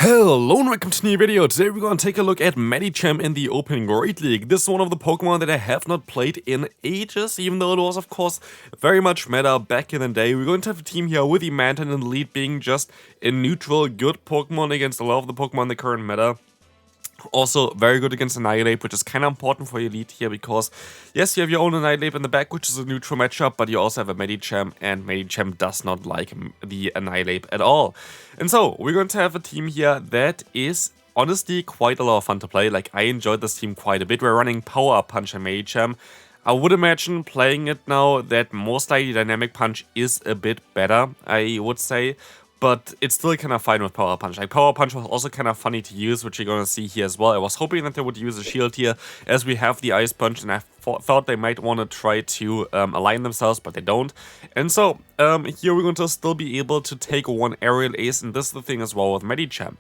Hello and welcome to a new video. Today we're going to take a look at Medicham in the Open Great League. This is one of the Pokemon that I have not played in ages, even though it was of course very much meta back in the day. We're going to have a team here with the Manton in the lead being just a neutral good Pokemon against a lot of the Pokemon in the current meta. Also very good against Annihilate, which is kind of important for your lead here because, yes, you have your own Annihilate in the back, which is a neutral matchup, but you also have a Medicham, and Medicham does not like the Annihilate at all. And so, we're going to have a team here that is honestly quite a lot of fun to play. Like, I enjoyed this team quite a bit. We're running Power Punch and Medicham. I would imagine playing it now that most likely Dynamic Punch is a bit better, I would say. But it's still kind of fine with Power Punch. Like, Power Punch was also kind of funny to use, which you're going to see here as well. I was hoping that they would use a shield here, as we have the Ice Punch, and I thought they might want to try to align themselves, but they don't. And so, here we're going to still be able to take one Aerial Ace, and this is the thing as well with Medicham.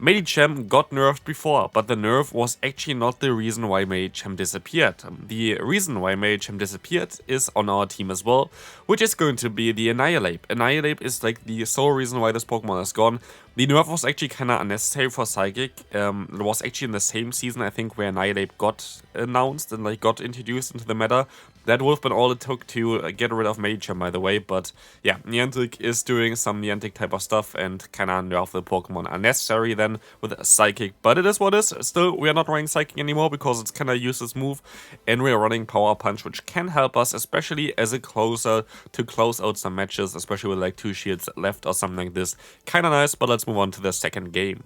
Medicham got nerfed before, but the nerf was actually not the reason why Medicham disappeared. The reason why Medicham disappeared is on our team as well, which is going to be the Annihilate. Annihilate is like the sole reason why this Pokemon is gone. The nerf was actually kind of unnecessary for Psychic. It was actually in the same season, I think, where Annihilate got announced and like got introduced into the meta. That would have been all it took to get rid of Medicham, by the way, but yeah, Niantic is doing some Niantic type of stuff and kind of nerf the Pokemon unnecessary then with Psychic, but it is what it is. Still, we are not running Psychic anymore because it's kind of a useless move, and we are running Power Punch, which can help us, especially as a closer to close out some matches, especially with like 2 shields left or something like this. Kind of nice, but let's move on to the second game.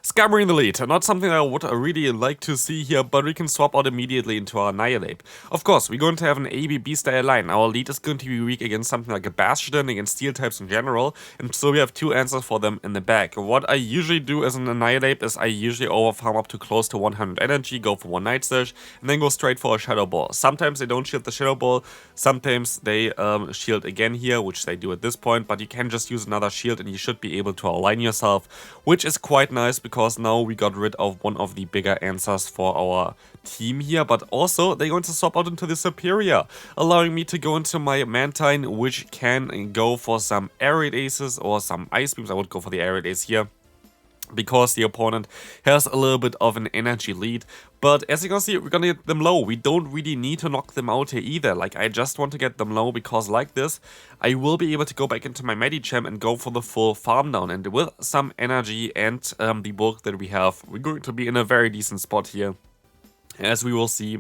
Skarmory in the lead, not something I would really like to see here, but we can swap out immediately into our Annihilate. Of course, we're going to have an ABB style line. Our lead is going to be weak against something like a Bastion, against steel types in general, and so we have 2 answers for them in the back. What I usually do as an Annihilate is I usually overfarm up to close to 100 energy, go for 1 Night Surge, and then go straight for a Shadow Ball. Sometimes they don't shield the Shadow Ball, sometimes they shield again here, which they do at this point, but you can just use another shield and you should be able to align yourself, which is quite nice because now we got rid of one of the bigger answers for our team here, but also they're going to swap out into the Superior, allowing me to go into my Mantine, which can go for some Aerial Aces or some Ice Beams. I would go for the Aerial Ace here, because the opponent has a little bit of an energy lead. But as you can see, we're gonna get them low. We don't really need to knock them out here either. Like, I just want to get them low because like this, I will be able to go back into my Medicham and go for the full farm down. And with some energy and the bulk that we have, we're going to be in a very decent spot here, as we will see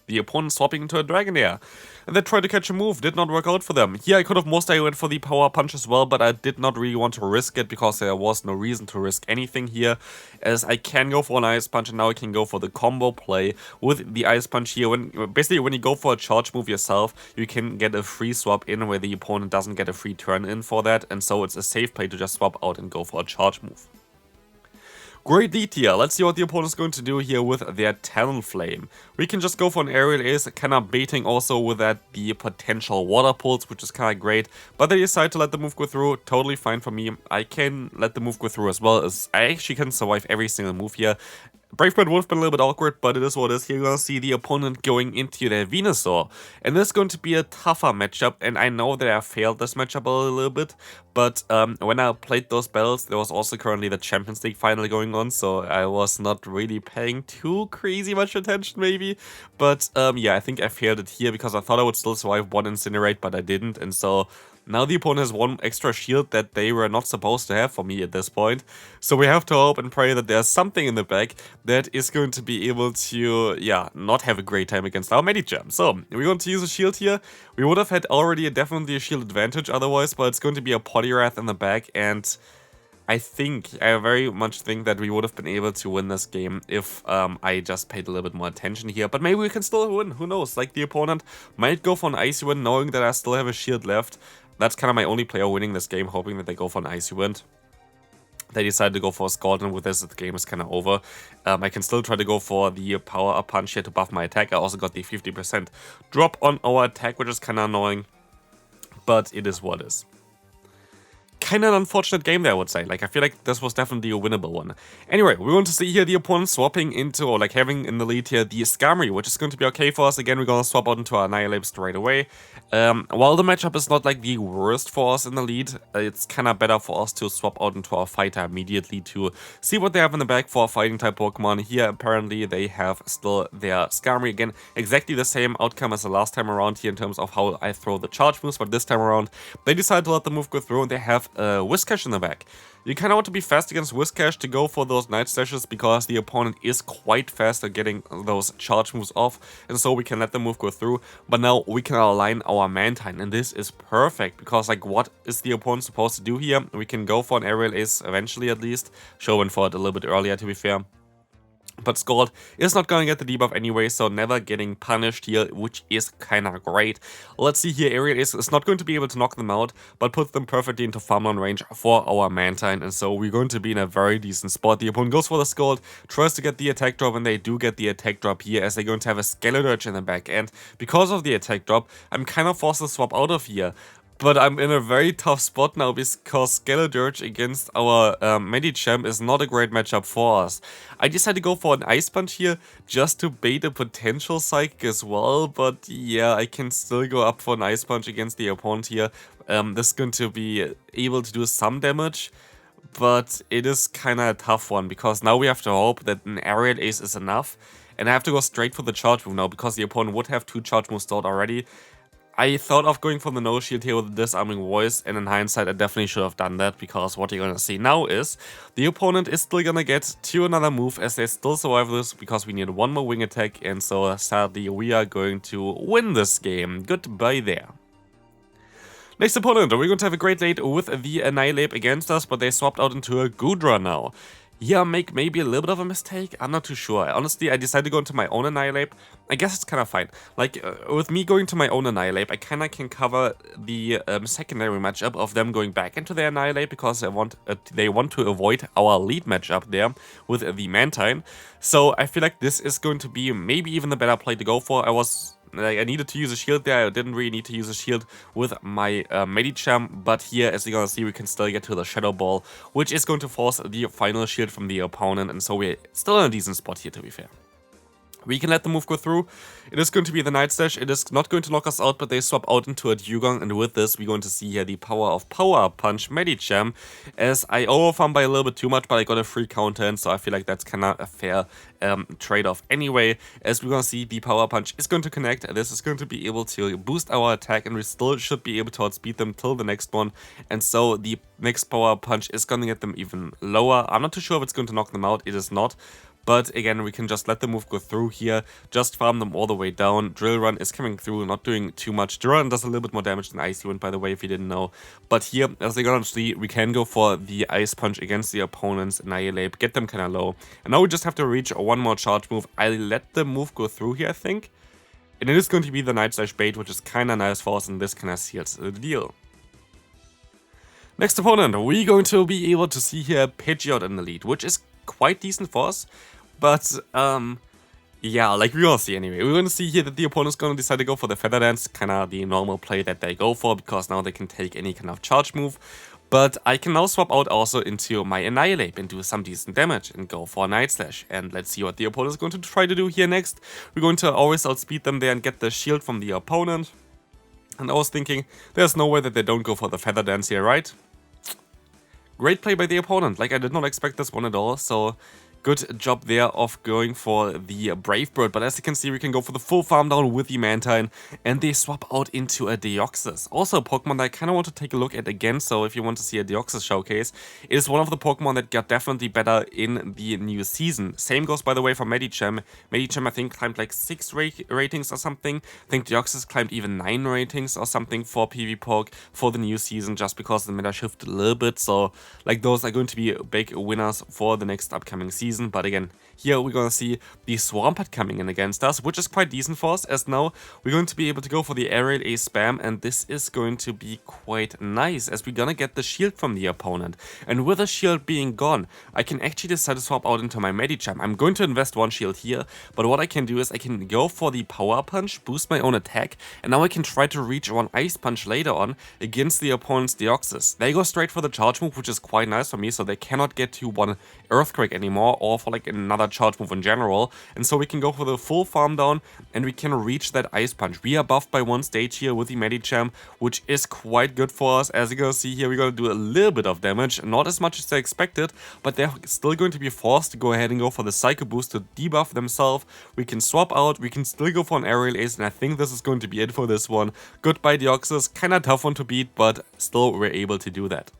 the opponent swapping into a Dragonair. And they tried to catch a move, did not work out for them. Here I could have most likely went for the Power Punch as well, but I did not really want to risk it because there was no reason to risk anything here, as I can go for an Ice Punch and now I can go for the combo play with the Ice Punch here. Basically when you go for a charge move yourself, you can get a free swap in where the opponent doesn't get a free turn in for that, and so it's a safe play to just swap out and go for a charge move. Great lead here. Let's see what the opponent is going to do here with their Talonflame. We can just go for an Aerial Ace, kind of baiting also with that the potential Water Pulse, which is kind of great. But they decide to let the move go through. Totally fine for me. I can let the move go through as well, as I actually can survive every single move here. Brave Bird would have been a little bit awkward, but it is what it is. Here you're going to see the opponent going into their Venusaur. And this is going to be a tougher matchup, and I know that I failed this matchup a little bit, but when I played those battles, there was also currently the Champions League final going on, so I was not really paying too crazy much attention maybe. But yeah, I think I failed it here because I thought I would still survive 1 Incinerate, but I didn't, and so now the opponent has 1 extra shield that they were not supposed to have for me at this point. So we have to hope and pray that there's something in the back that is going to be able to, yeah, not have a great time against our Medicham. So we're going to use a shield here. We would have had already definitely a shield advantage otherwise, but it's going to be a Poliwrath in the back, and I very much think that we would have been able to win this game if I just paid a little bit more attention here. But maybe we can still win, who knows? Like, the opponent might go for an Icy Wind knowing that I still have a shield left. That's kind of my only player winning this game, hoping that they go for an Icy Wind. They decided to go for a Scald, and with this, the game is kind of over. I can still try to go for the Power Punch here to buff my attack. I also got the 50% drop on our attack, which is kind of annoying, but it is what it is. kind of an unfortunate game there, I would say. Like, I feel like this was definitely a winnable one. Anyway, we're going to see here the opponent swapping into, or like having in the lead here, the Thackery, which is going to be okay for us. Again, we're going to swap out into our Annihilate straight away. While the matchup is not like the worst for us in the lead, it's kind of better for us to swap out into our fighter immediately to see what they have in the back for a fighting type Pokemon. Here, apparently, they have still their Thackery. Again, exactly the same outcome as the last time around here in terms of how I throw the charge moves, but this time around, they decided to let the move go through and they have Whiscash in the back. You kind of want to be fast against Whiscash to go for those Night Slashes because the opponent is quite fast at getting those charge moves off, and so we can let the move go through. But now we can align our Mantine, and this is perfect because, like, what is the opponent supposed to do here? We can go for an Aerial Ace eventually, at least. Show went for it a little bit earlier, to be fair. But Scald is not going to get the debuff anyway, so never getting punished here, which is kind of great. Let's see here, Aerial Ace is not going to be able to knock them out, but puts them perfectly into farmland range for our Mantine, and so we're going to be in a very decent spot. The opponent goes for the Scald, tries to get the attack drop, and they do get the attack drop here, as they're going to have a Skeledirge in the back end. Because of the attack drop, I'm kind of forced to swap out of here. But I'm in a very tough spot now because Skeledirge against our Medicham is not a great matchup for us. I decided to go for an Ice Punch here just to bait a potential Psychic as well. But yeah, I can still go up for an Ice Punch against the opponent here. This is going to be able to do some damage. But it is kind of a tough one because now we have to hope that an Aerial Ace is enough. And I have to go straight for the charge move now because the opponent would have 2 charge moves stored already. I thought of going for the no shield here with the disarming voice, and in hindsight I definitely should have done that, because what you're gonna see now is the opponent is still gonna get to another move as they still survive this, because we need 1 more wing attack, and so sadly we are going to win this game. Goodbye there. Next opponent, we're going to have a Great Late with the Annihilate against us, but they swapped out into a Goodra now. Yeah, make maybe a little bit of a mistake, I'm not too sure. Honestly, I decided to go into my own Annihilate. I guess it's kind of fine. Like, with me going to my own Annihilate, I kind of can cover the secondary matchup of them going back into their Annihilate, because they want to avoid our lead matchup there with the Mantine. So I feel like this is going to be maybe even the better play to go for. I needed to use a shield there. I didn't really need to use a shield with my Medicham, but here, as you're gonna see, we can still get to the Shadow Ball, which is going to force the final shield from the opponent, and so we're still in a decent spot here, to be fair. We can let the move go through. It is going to be the Night Slash. It is not going to knock us out, but they swap out into a Dugong, and with this, we're going to see here the power of Power Punch Medicham, as I overfarmed by a little bit too much, but I got a free counter in, so I feel like that's kind of a fair trade-off anyway. As we're going to see, the Power Punch is going to connect. This is going to be able to boost our attack, and we still should be able to outspeed them till the next one, and so the next Power Punch is going to get them even lower. I'm not too sure if it's going to knock them out. It is not. But again, we can just let the move go through here, just farm them all the way down. Drill Run is coming through, not doing too much. Drill Run does a little bit more damage than Icy Wind, by the way, if you didn't know. But here, as you're gonna see, we can go for the Ice Punch against the opponent's Annihilate, get them kind of low. And now we just have to reach 1 more charge move. I let the move go through here, I think. And it is going to be the Night Slash bait, which is kind of nice for us, and this kind of seals the deal. Next opponent, we're going to be able to see here Pidgeot in the lead, which is quite decent for us, but yeah, like we're gonna see anyway. We're gonna see here that the opponent's gonna decide to go for the Feather Dance, kinda the normal play that they go for, because now they can take any kind of charge move. But I can now swap out also into my Annihilate and do some decent damage and go for a Night Slash. And let's see what the opponent is going to try to do here next. We're going to always outspeed them there and get the shield from the opponent. And I was thinking, there's no way that they don't go for the Feather Dance here, right? Great play by the opponent. Like, I did not expect this one at all, so good job there of going for the Brave Bird. But as you can see, we can go for the full farm down with the Mantine, and they swap out into a Deoxys. Also a Pokemon that I kind of want to take a look at again, so if you want to see a Deoxys showcase, it is one of the Pokemon that got definitely better in the new season. Same goes, by the way, for Medicham. Medicham, I think, climbed like 6 ratings or something. I think Deoxys climbed even 9 ratings or something for PvPoke for the new season, just because the meta shifted a little bit. So, like, those are going to be big winners for the next upcoming season. season, but again, here we're gonna see the Swampert coming in against us, which is quite decent for us, as now we're going to be able to go for the aerial ace spam, and this is going to be quite nice, as we're gonna get the shield from the opponent. And with the shield being gone, I can actually decide to swap out into my Medicham. I'm going to invest one shield here, but what I can do is I can go for the power punch, boost my own attack, and now I can try to reach one ice punch later on against the opponent's Deoxys. They go straight for the charge move, which is quite nice for me, so they cannot get to one Earthquake anymore, or for like another charge move in general, and so we can go for the full farm down and we can reach that ice punch. We are buffed by one stage here with the Medicham, which is quite good for us. As you can see here, we're going to do a little bit of damage, not as much as I expected, but they're still going to be forced to go ahead and go for the Psycho Boost to debuff themselves. We can swap out, we can still go for an aerial ace, and I think this is going to be it for this one. Goodbye Deoxys, kinda tough one to beat, but still we're able to do that.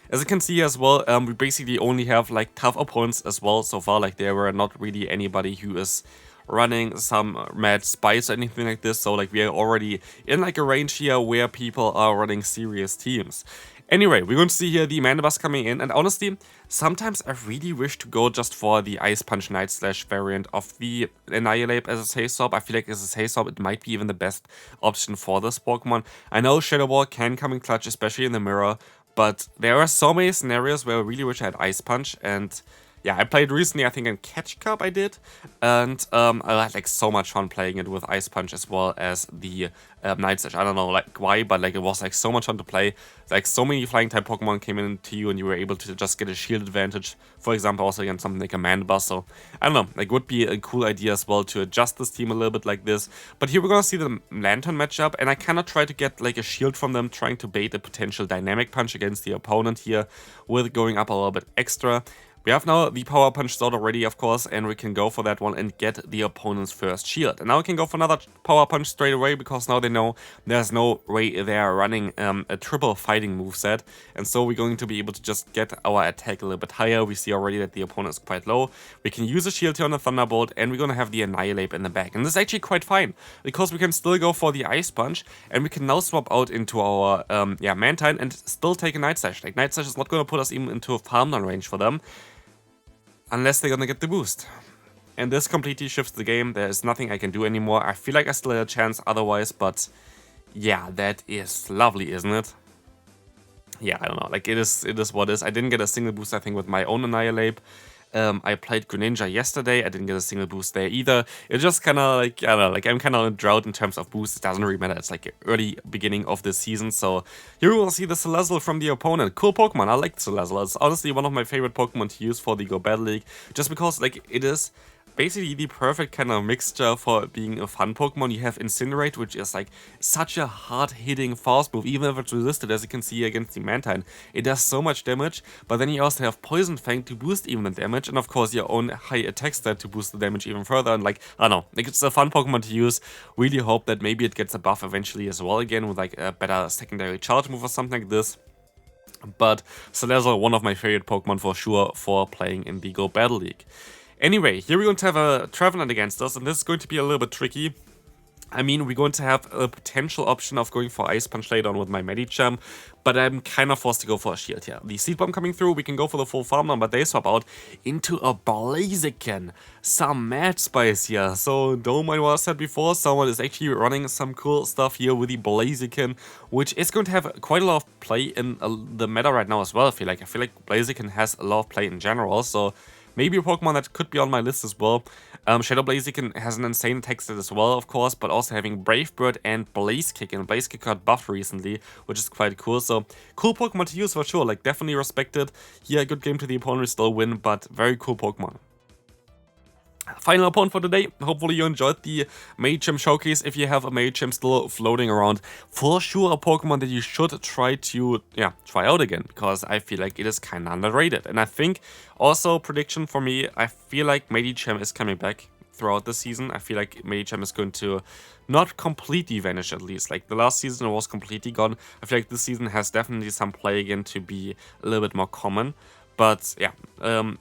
As you can see as well, we basically only have like tough opponents as well so far. Like there were not really anybody who is running some mad spice or anything like this. So like we are already in like a range here where people are running serious teams. Anyway, we're going to see here the Mandibus coming in, and honestly, sometimes I really wish to go just for the Ice Punch Night Slash variant of the Annihilate as a Safe Swap. I feel like as a Safe Swap, it might be even the best option for this Pokemon. I know Shadow Ball can come in clutch, especially in the mirror, but there are so many scenarios where I really wish I had Ice Punch, and yeah, I played recently, I think in Catch Cup I did, and I had like so much fun playing it with Ice Punch as well as the Night Slash. I don't know like why, but like it was like so much fun to play. Like so many flying type Pokemon came into you and you were able to just get a shield advantage, for example, also against something like a Mandibus. So I don't know, like would be a cool idea as well to adjust this team a little bit like this. But here we're gonna see the Lantern matchup, and I cannot try to get like a shield from them, trying to bait a potential Dynamic Punch against the opponent here with going up a little bit extra. We have now the Power Punch stored already, of course, and we can go for that one and get the opponent's first shield. And now we can go for another Power Punch straight away, because now they know there's no way they are running a triple fighting moveset. And so we're going to be able to just get our attack a little bit higher. We see already that the opponent is quite low. We can use a shield here on the Thunderbolt, and we're going to have the Annihilate in the back. And this is actually quite fine, because we can still go for the Ice Punch, and we can now swap out into our Mantine and still take a Night Slash. Like, Night Slash is not going to put us even into a farm down range for them, unless they're gonna get the boost. And this completely shifts the game. There is nothing I can do anymore. I feel like I still had a chance otherwise, but yeah, that is lovely, isn't it? Yeah, I don't know, like it is what it is. I didn't get a single boost, I think, with my own Annihilate. I played Greninja yesterday, I didn't get a single boost there either. It's just kind of like, I don't know, like I'm kind of in drought in terms of boosts. It doesn't really matter, it's like early beginning of the season. So here we will see the Salazzle from the opponent. Cool Pokemon, I like the Salazzle. It's honestly one of my favorite Pokemon to use for the Go Battle League, just because like it is basically the perfect kind of mixture for being a fun Pokemon. You have Incinerate, which is like such a hard-hitting fast move, even if it's resisted, as you can see against the Mantine. It does so much damage, but then you also have Poison Fang to boost even the damage, and of course your own high attack stat to boost the damage even further. And like, I don't know, like it's a fun Pokemon to use. Really hope that maybe it gets a buff eventually as well again, with like a better secondary charge move or something like this. But Salazzle, one of my favorite Pokemon for sure for playing in the Go Battle League. Anyway, here we're going to have a Trevenant against us, and this is going to be a little bit tricky. I mean, we're going to have a potential option of going for Ice Punch later on with my Medicham, but I'm kind of forced to go for a shield here. The Seed Bomb coming through, we can go for the full farm now, but they swap out into a Blaziken. Some mad spice here, so don't mind what I said before, someone is actually running some cool stuff here with the Blaziken, which is going to have quite a lot of play in the meta right now as well, I feel like. Blaziken has a lot of play in general, so maybe a Pokemon that could be on my list as well. Shadow Blaziken has an insane attack stat as well, of course, but also having Brave Bird and Blaze Kick, and Blaze Kick got buffed recently, which is quite cool. So, cool Pokemon to use for sure, like definitely respected. Here, good game to the opponent, still win, but very cool Pokemon. Final opponent for today. Hopefully you enjoyed the Medicham showcase. If you have a Medicham still floating around, for sure a Pokemon that you should try to try out again, because I feel like it is kind of underrated. And I think also, prediction for me, I feel like Medicham is coming back throughout the season. I feel like Medicham is going to not completely vanish, at least. Like the last season it was completely gone. I feel like this season has definitely some play again to be a little bit more common. But yeah,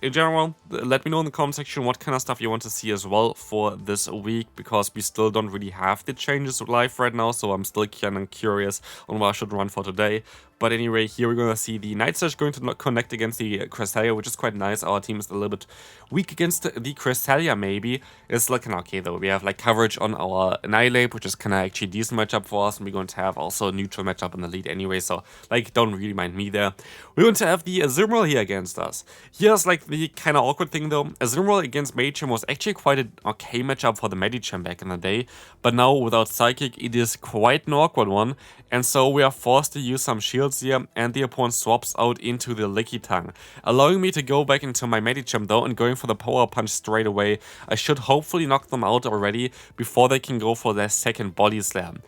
in general, let me know in the comment section what kind of stuff you want to see as well for this week, because we still don't really have the changes live right now, so I'm still kind of curious on what I should run for today. But anyway, here we're gonna see the Night Surge going to connect against the Cresselia, which is quite nice. Our team is a little bit weak against the Cresselia, maybe. It's looking okay though. We have like coverage on our Annihilate, which is kind of actually a decent matchup for us, and we're going to have also a neutral matchup in the lead anyway, so like don't really mind me there. We're going to have the Azumarill here against us. Here's like the kind of awkward thing though. Azumarill against Medicham was actually quite an okay matchup for the Medicham back in the day, but now without Psychic it is quite an awkward one, and so we are forced to use some shields here, and the opponent swaps out into the Lickitung, allowing me to go back into my Medicham though and going for the Power Punch straight away. I should hopefully knock them out already before they can go for their second Body Slam.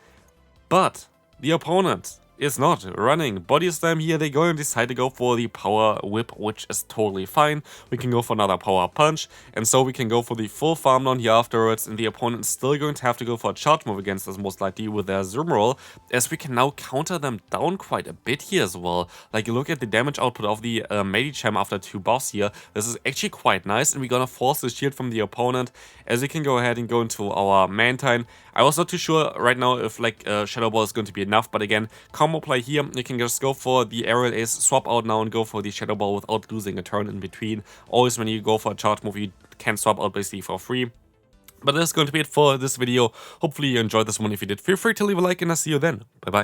But the opponent is not running Body Slam here. They're going to decide to go for the Power Whip, which is totally fine. We can go for another Power Punch, and so we can go for the full Farm Down here afterwards, and the opponent is still going to have to go for a charge move against us most likely with their Azumarill, as we can now counter them down quite a bit here as well. Like, look at the damage output of the Medicham after 2 buffs here. This is actually quite nice, and we're gonna force the shield from the opponent, as we can go ahead and go into our Mantine. I was not too sure right now if like Shadow Ball is going to be enough, but again, combo play here, you can just go for the Aerial Ace, swap out now and go for the Shadow Ball without losing a turn in between. Always when you go for a charge move, you can swap out basically for free. But that's going to be it for this video. Hopefully you enjoyed this one. If you did, feel free to leave a like, and I'll see you then. Bye bye.